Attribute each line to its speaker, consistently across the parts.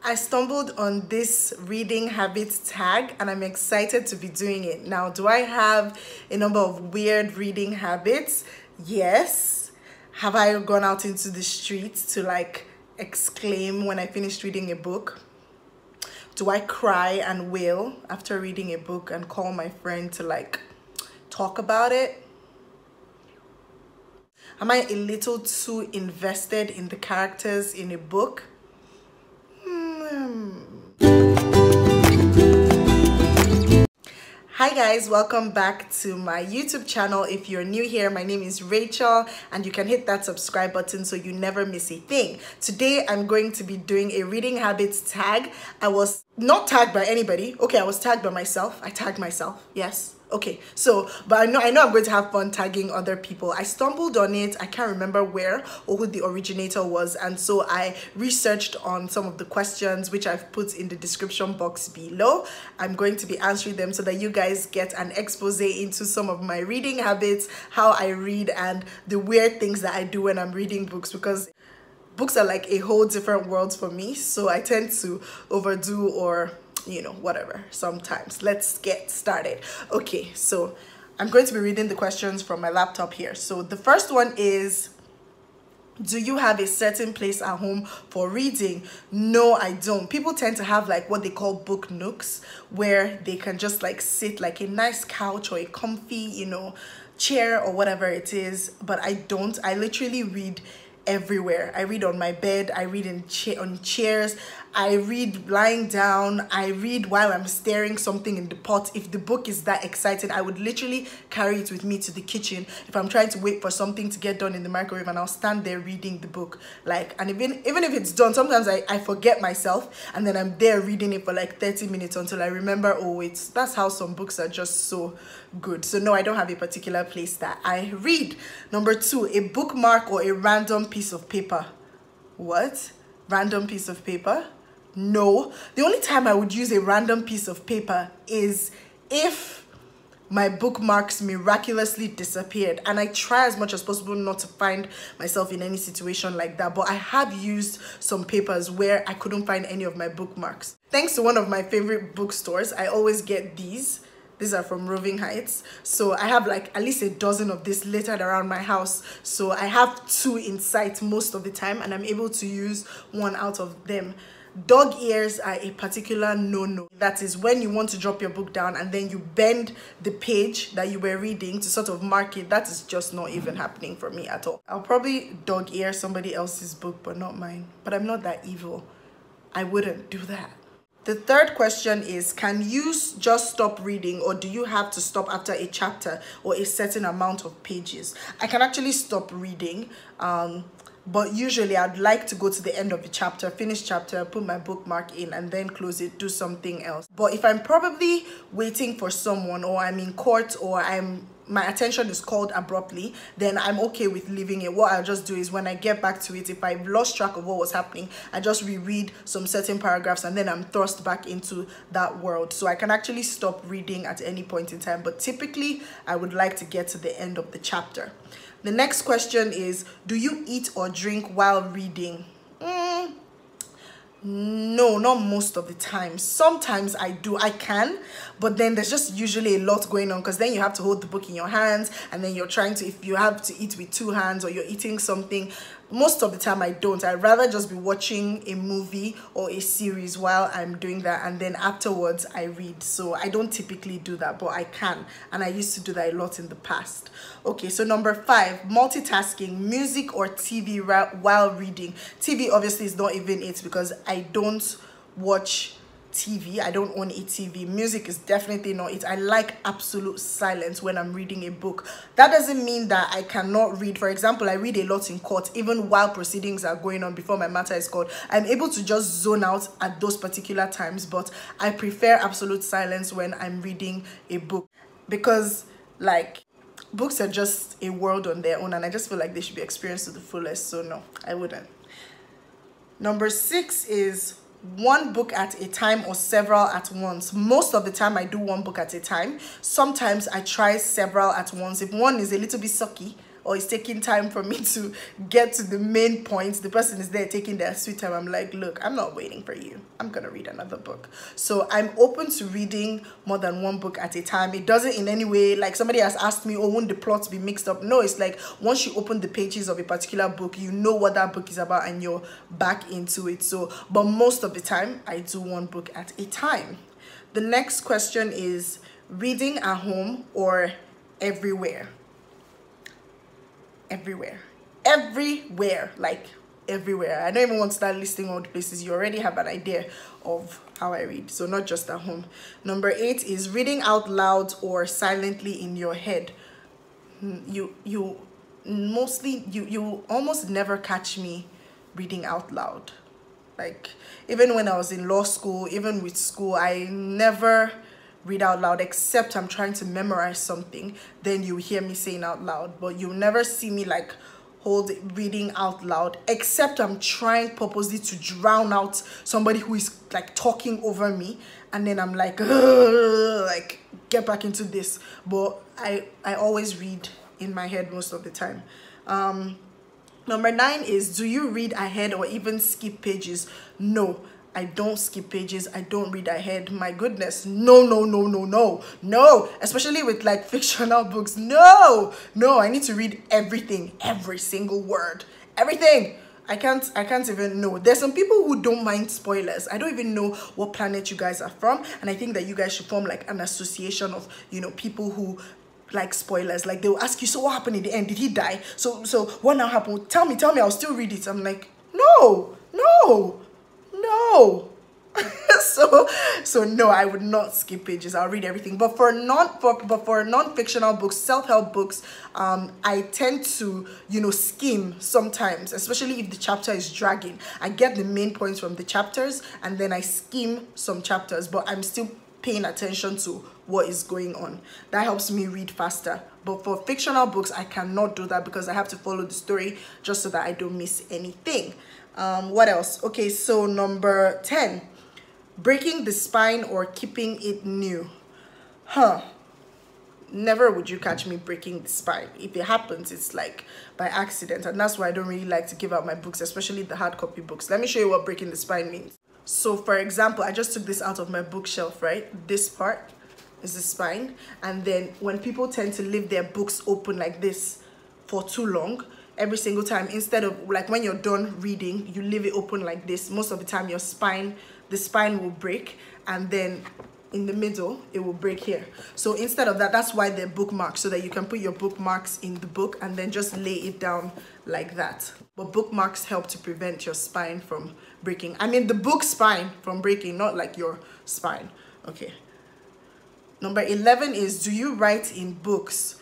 Speaker 1: I stumbled on this reading habits tag and I'm excited to be doing it. Now, do I have a number of weird reading habits? Yes. Have I gone out into the streets to like exclaim when I finished reading a book? Do I cry and wail after reading a book and call my friend to like talk about it? Am I a little too invested in the characters in a book? Hi guys, welcome back to my YouTube channel. If you're new here, my name is Rachel and you can hit that subscribe button so you never miss a thing. Today I'm going to be doing a reading habits tag. I was not tagged by anybody. Okay, I was tagged by myself. I tagged myself. Yes. Okay, so, but I know I'm going to have fun tagging other people. I stumbled on it. I can't remember where or who the originator was. And so I researched on some of the questions, which I've put in the description box below. I'm going to be answering them so that you guys get an expose into some of my reading habits, how I read, and the weird things that I do when I'm reading books, because books are like a whole different world for me. So I tend to overdo or whatever sometimes. Let's get started. Okay, so I'm going to be reading the questions from my laptop here. So the first one is, do you have a certain place at home for reading? No, I don't. People tend to have like what they call book nooks, where they can just like sit like a nice couch or a comfy, chair or whatever it is. But I don't. I literally read everywhere. I read on my bed, I read on chairs, I read lying down, I read while I'm stirring something in the pot. If the book is that exciting, I would literally carry it with me to the kitchen if I'm trying to wait for something to get done in the microwave, and I'll stand there reading the book. And even if it's done, sometimes I forget myself and then I'm there reading it for like 30 minutes until I remember, oh wait, that's how some books are just so good. So no, I don't have a particular place that I read. Number two, a bookmark or a random piece of paper. What? Random piece of paper? No. The only time I would use a random piece of paper is if my bookmarks miraculously disappeared, and I try as much as possible not to find myself in any situation like that, but I have used some papers where I couldn't find any of my bookmarks. Thanks to one of my favorite bookstores, I always get these. These are from Roving Heights. So I have like at least a dozen of this littered around my house. So I have two in sight most of the time, and I'm able to use one out of them. Dog ears are a particular no-no. That is when you want to drop your book down and then you bend the page that you were reading to sort of mark it. That is just not even happening for me at all. I'll probably dog ear somebody else's book, but not mine. But I'm not that evil. I wouldn't do that. The third question is, can you just stop reading, or do you have to stop after a chapter or a certain amount of pages? I can actually stop reading, but usually I'd like to go to the end of the chapter, finish chapter, put my bookmark in, and then close it, do something else. But if I'm probably waiting for someone, or I'm in court, or my attention is called abruptly, then I'm okay with leaving it. What I'll just do is when I get back to it, if I've lost track of what was happening, I just reread some certain paragraphs and then I'm thrust back into that world. So I can actually stop reading at any point in time, but typically I would like to get to the end of the chapter. The next question is, do you eat or drink while reading? No, not most of the time. Sometimes I do. I can, but then there's just usually a lot going on, because then you have to hold the book in your hands and then you're trying to, if you have to eat with two hands or you're eating something. Most of the time I don't. I'd rather just be watching a movie or a series while I'm doing that, and then afterwards I read. So I don't typically do that, but I can, and I used to do that a lot in the past. Okay, so number 5, multitasking, music or TV while reading. TV obviously is not even it, because I don't watch TV. I don't own a TV. Music is definitely not it. I like absolute silence when I'm reading a book. That doesn't mean that I cannot read. For example, I read a lot in court, even while proceedings are going on before my matter is called. I'm able to just zone out at those particular times, but I prefer absolute silence when I'm reading a book, because like books are just a world on their own, and I just feel like they should be experienced to the fullest. So no, I wouldn't. Number 6 is one book at a time or several at once. Most of the time I do one book at a time. Sometimes I try several at once. If one is a little bit sucky, or it's taking time for me to get to the main points, the person is there taking their sweet time, I'm like, look, I'm not waiting for you. I'm gonna read another book. So I'm open to reading more than one book at a time. It doesn't in any way, like somebody has asked me, oh, won't the plots be mixed up? No, it's like once you open the pages of a particular book, you know what that book is about and you're back into it. So, but most of the time, I do one book at a time. The next question is reading at home or everywhere? Everywhere, like everywhere. I don't even want to start listing all the places. You already have an idea of how I read, so not just at home. Number 8 is reading out loud or silently in your head. You almost never catch me reading out loud. Like even when I was in law school, even with school, I never read out loud except I'm trying to memorize something. Then you hear me saying out loud, but you'll never see me like reading out loud except I'm trying purposely to drown out somebody who is like talking over me, and then I'm like get back into this. But I always read in my head most of the time. Number 9 is, do you read ahead or even skip pages? No, I don't skip pages. I don't read ahead. My goodness, no, especially with like fictional books. No, I need to read everything, every single word, everything. I can't even know. There's some people who don't mind spoilers. I don't even know what planet you guys are from, and I think that you guys should form like an association of, you know, people who like spoilers. Like they'll ask you, so what happened in the end? Did he die? So what now happened? Tell me, I'll still read it. I'm like, no. so no, I would not skip pages. I'll read everything. But for non-fictional books, self-help books, I tend to, you know, skim sometimes, especially if the chapter is dragging. I get the main points from the chapters and then I skim some chapters, but I'm still paying attention to what is going on. That helps me read faster. But for fictional books, I cannot do that because I have to follow the story just so that I don't miss anything. What else? Okay, so number 10, breaking the spine or keeping it new. Never would you catch me breaking the spine. If it happens, it's like by accident, and that's why I don't really like to give out my books, especially the hard copy books. Let me show you what breaking the spine means. So for example, I just took this out of my bookshelf, right? This part is the spine, and then when people tend to leave their books open like this for too long, every single time, instead of like when you're done reading, you leave it open like this, most of the time the spine will break, and then in the middle it will break here. So instead of that, that's why they're bookmarks, so that you can put your bookmarks in the book and then just lay it down like that. But bookmarks help to prevent your spine from breaking. I mean the book spine from breaking, not like your spine. Okay. Number 11 is, do you write in books?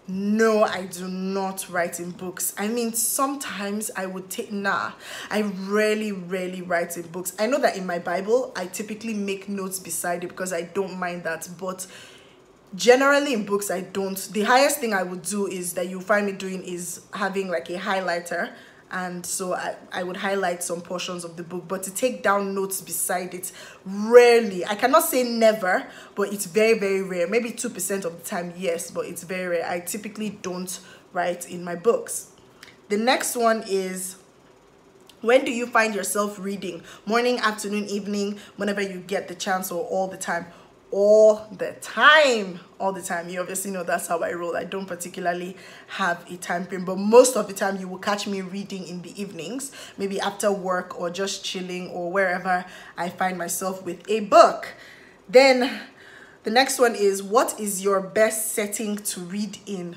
Speaker 1: No, I do not write in books. I mean, sometimes I would take, I rarely write in books. I know that in my Bible, I typically make notes beside it because I don't mind that. But generally in books, I don't. The highest thing I would do is that you find me doing is having like a highlighter. And so I would highlight some portions of the book, but to take down notes beside it, rarely. I cannot say never, but it's very rare. Maybe 2% of the time, yes, but it's very rare. I typically don't write in my books. The next one is, when do you find yourself reading? Morning, afternoon, evening, whenever you get the chance, or all the time? All the time. You obviously know that's how I roll. I don't particularly have a time frame, but most of the time you will catch me reading in the evenings, maybe after work or just chilling or wherever I find myself with a book. Then the next one is, what is your best setting to read in?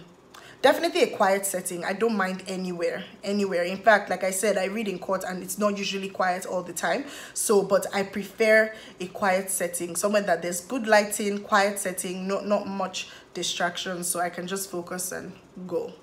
Speaker 1: Definitely a quiet setting. I don't mind anywhere. In fact, like I said, I read in court and it's not usually quiet all the time. So, but I prefer a quiet setting, somewhere that there's good lighting, quiet setting, not much distraction, so I can just focus and go.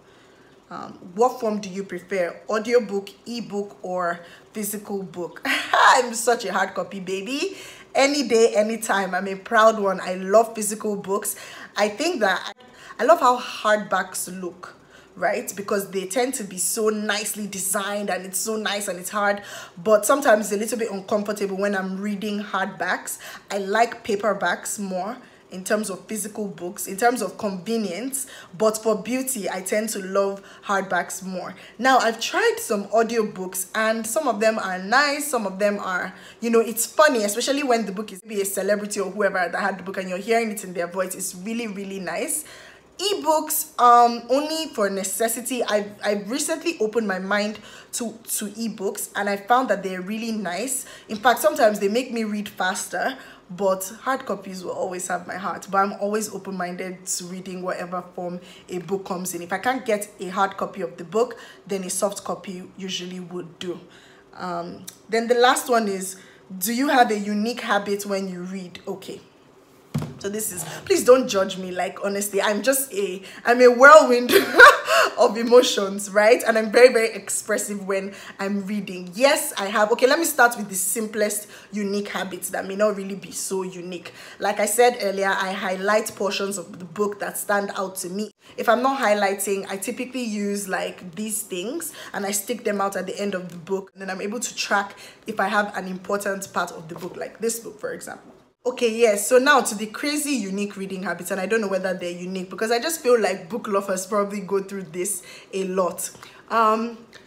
Speaker 1: What form do you prefer? Audiobook, ebook, or physical book? I'm such a hard copy baby. Any day, anytime. I'm a proud one. I love physical books. I think that I love how hardbacks look, right? Because they tend to be so nicely designed and it's so nice and it's hard, but sometimes it's a little bit uncomfortable when I'm reading hardbacks. I like paperbacks more in terms of physical books, in terms of convenience, but for beauty, I tend to love hardbacks more. Now, I've tried some audiobooks and some of them are nice, some of them are, you know, it's funny, especially when the book is maybe a celebrity or whoever that had the book and you're hearing it in their voice. It's really, really nice. Ebooks, only for necessity. I've recently opened my mind to ebooks and I found that they're really nice. In fact, sometimes they make me read faster, but hard copies will always have my heart. But I'm always open-minded to reading whatever form a book comes in. If I can't get a hard copy of the book, then a soft copy usually would do. Then the last one is, do you have a unique habit when you read? Okay. So this is, please don't judge me, like, honestly, I'm a whirlwind of emotions, right? And I'm very, very expressive when I'm reading. Yes, I have. Okay, let me start with the simplest unique habits that may not really be so unique. Like I said earlier, I highlight portions of the book that stand out to me. If I'm not highlighting, I typically use like these things and I stick them out at the end of the book. And then I'm able to track if I have an important part of the book, like this book, for example. Okay, yes, so now to the crazy unique reading habits, and I don't know whether they're unique because I just feel like book lovers probably go through this a lot.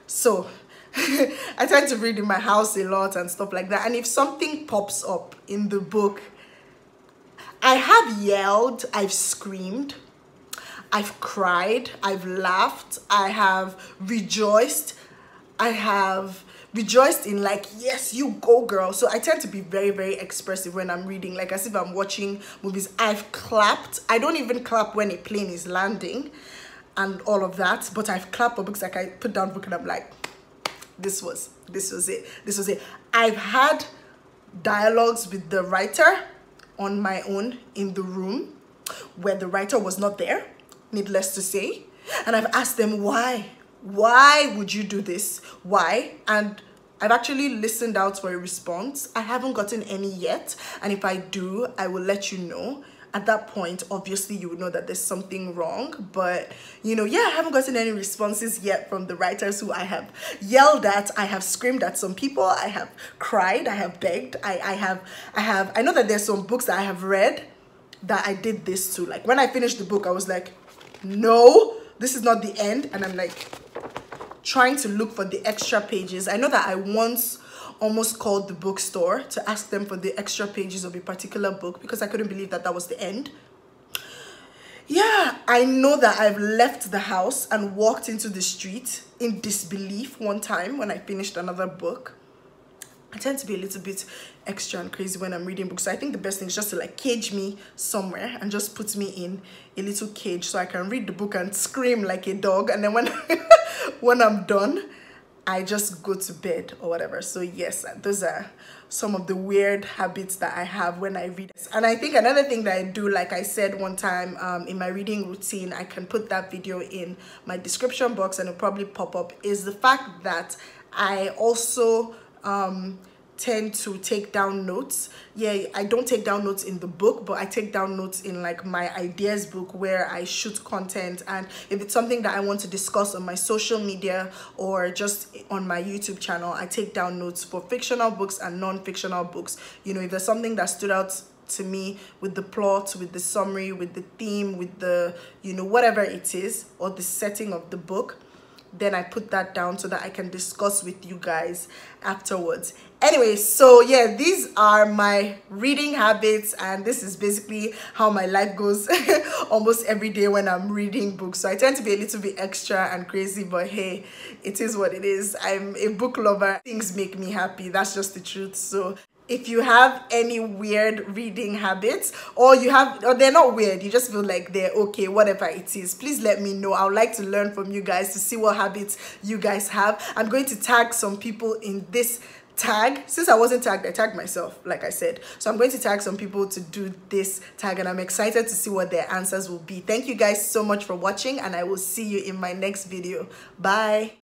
Speaker 1: So I tend to read in my house a lot and stuff like that, and if something pops up in the book, I have yelled, I've screamed, I've cried, I've laughed, I have rejoiced, I have rejoiced in like, yes, you go girl. So I tend to be very, very expressive when I'm reading, like as if I'm watching movies. I've clapped. I don't even clap when a plane is landing and all of that, but I've clapped for books. Like I put down book and I'm like, this was it. I've had dialogues with the writer on my own in the room where the writer was not there, needless to say, and I've asked them why would you do this? Why? And I've actually listened out for a response. I haven't gotten any yet. And if I do, I will let you know. At that point, obviously, you would know that there's something wrong. But, you know, yeah, I haven't gotten any responses yet from the writers who I have yelled at. I have screamed at some people. I have cried. I have begged. I know that there's some books that I have read that I did this to. Like, when I finished the book, I was like, no, this is not the end. And I'm like trying to look for the extra pages. I know that I once almost called the bookstore to ask them for the extra pages of a particular book because I couldn't believe that that was the end. Yeah, I know that I've left the house and walked into the street in disbelief one time when I finished another book. I tend to be a little bit extra and crazy when I'm reading books. So I think the best thing is just to like cage me somewhere and just put me in a little cage so I can read the book and scream like a dog. And then when I'm done, I just go to bed or whatever. So yes, those are some of the weird habits that I have when I read. And I think another thing that I do, like I said one time in my reading routine, I can put that video in my description box and it'll probably pop up, is the fact that I also tend to take down notes. Yeah, I don't take down notes in the book, but I take down notes in like my ideas book where I shoot content, and if it's something that I want to discuss on my social media or just on my YouTube channel, I take down notes for fictional books and non-fictional books. You know, if there's something that stood out to me with the plot, with the summary, with the theme, with the, you know, whatever it is, or the setting of the book, then I put that down so that I can discuss with you guys afterwards. Anyway, so yeah, these are my reading habits, and this is basically how my life goes almost every day when I'm reading books. So I tend to be a little bit extra and crazy, but hey, it is what it is. I'm a book lover. Things make me happy. That's just the truth. So if you have any weird reading habits, or they're not weird, you just feel like they're okay, whatever it is, please let me know. I would like to learn from you guys to see what habits you guys have. I'm going to tag some people in this tag. Since I wasn't tagged, I tagged myself, like I said. So I'm going to tag some people to do this tag, and I'm excited to see what their answers will be. Thank you guys so much for watching, and I will see you in my next video. Bye.